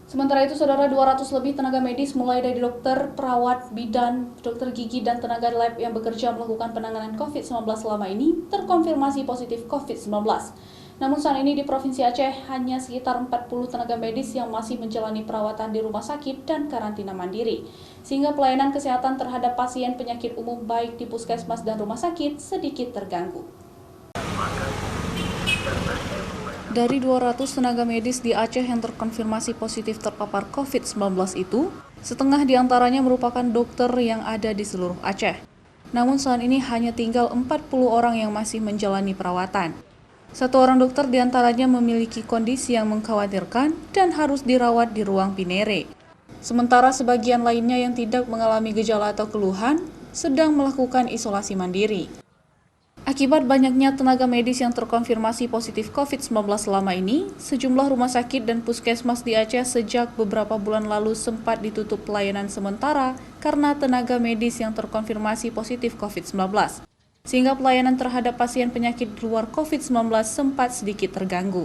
Sementara itu, saudara, 200 lebih tenaga medis mulai dari dokter, perawat, bidan, dokter gigi, dan tenaga lab yang bekerja melakukan penanganan COVID-19 selama ini terkonfirmasi positif COVID-19. Namun saat ini di Provinsi Aceh hanya sekitar 40 tenaga medis yang masih menjalani perawatan di rumah sakit dan karantina mandiri, sehingga pelayanan kesehatan terhadap pasien penyakit umum baik di puskesmas dan rumah sakit sedikit terganggu. Dari 200 tenaga medis di Aceh yang terkonfirmasi positif terpapar COVID-19 itu, setengah diantaranya merupakan dokter yang ada di seluruh Aceh. Namun saat ini hanya tinggal 40 orang yang masih menjalani perawatan. Satu orang dokter diantaranya memiliki kondisi yang mengkhawatirkan dan harus dirawat di ruang Pinere. Sementara sebagian lainnya yang tidak mengalami gejala atau keluhan sedang melakukan isolasi mandiri. Akibat banyaknya tenaga medis yang terkonfirmasi positif COVID-19 selama ini, sejumlah rumah sakit dan puskesmas di Aceh sejak beberapa bulan lalu sempat ditutup pelayanan sementara karena tenaga medis yang terkonfirmasi positif COVID-19. Sehingga pelayanan terhadap pasien penyakit luar COVID-19 sempat sedikit terganggu.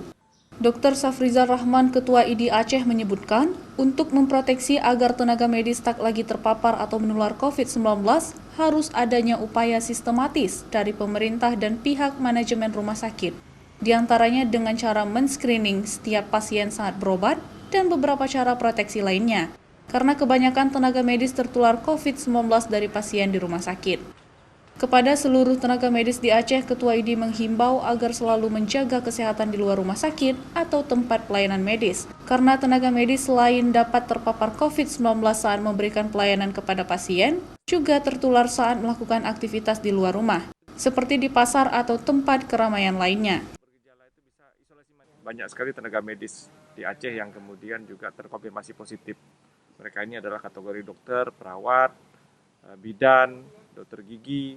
Dr. Safrizal Rahman, Ketua ID Aceh, menyebutkan, untuk memproteksi agar tenaga medis tak lagi terpapar atau menular COVID-19, harus adanya upaya sistematis dari pemerintah dan pihak manajemen rumah sakit. Di antaranya dengan cara men-screening setiap pasien saat berobat dan beberapa cara proteksi lainnya, karena kebanyakan tenaga medis tertular COVID-19 dari pasien di rumah sakit. Kepada seluruh tenaga medis di Aceh, Ketua ID menghimbau agar selalu menjaga kesehatan di luar rumah sakit atau tempat pelayanan medis, karena tenaga medis selain dapat terpapar COVID-19 saat memberikan pelayanan kepada pasien, juga tertular saat melakukan aktivitas di luar rumah, seperti di pasar atau tempat keramaian lainnya. Banyak sekali tenaga medis di Aceh yang kemudian juga terkonfirmasi positif. Mereka ini adalah kategori dokter, perawat, bidan, dokter gigi,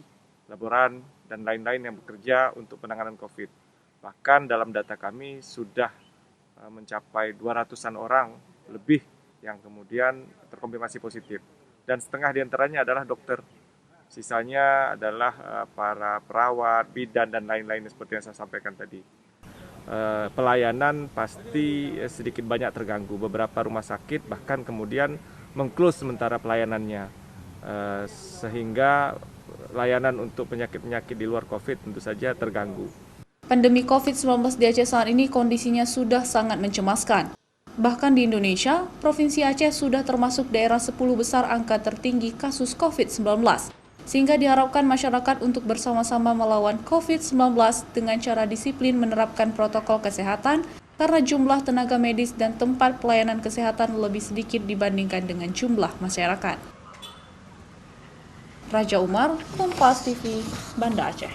laboran, dan lain-lain yang bekerja untuk penanganan COVID. Bahkan dalam data kami sudah mencapai 200-an orang lebih yang kemudian terkonfirmasi positif. Dan setengah diantaranya adalah dokter. Sisanya adalah para perawat, bidan, dan lain-lain seperti yang saya sampaikan tadi. Pelayanan pasti sedikit banyak terganggu. Beberapa rumah sakit bahkan kemudian meng-close sementara pelayanannya. Sehingga layanan untuk penyakit-penyakit di luar COVID tentu saja terganggu. Pandemi COVID-19 di Aceh saat ini kondisinya sudah sangat mencemaskan. Bahkan di Indonesia, Provinsi Aceh sudah termasuk daerah 10 besar angka tertinggi kasus COVID-19. Sehingga diharapkan masyarakat untuk bersama-sama melawan COVID-19 dengan cara disiplin menerapkan protokol kesehatan karena jumlah tenaga medis dan tempat pelayanan kesehatan lebih sedikit dibandingkan dengan jumlah masyarakat. Raja Umar, Kompas TV, Banda Aceh.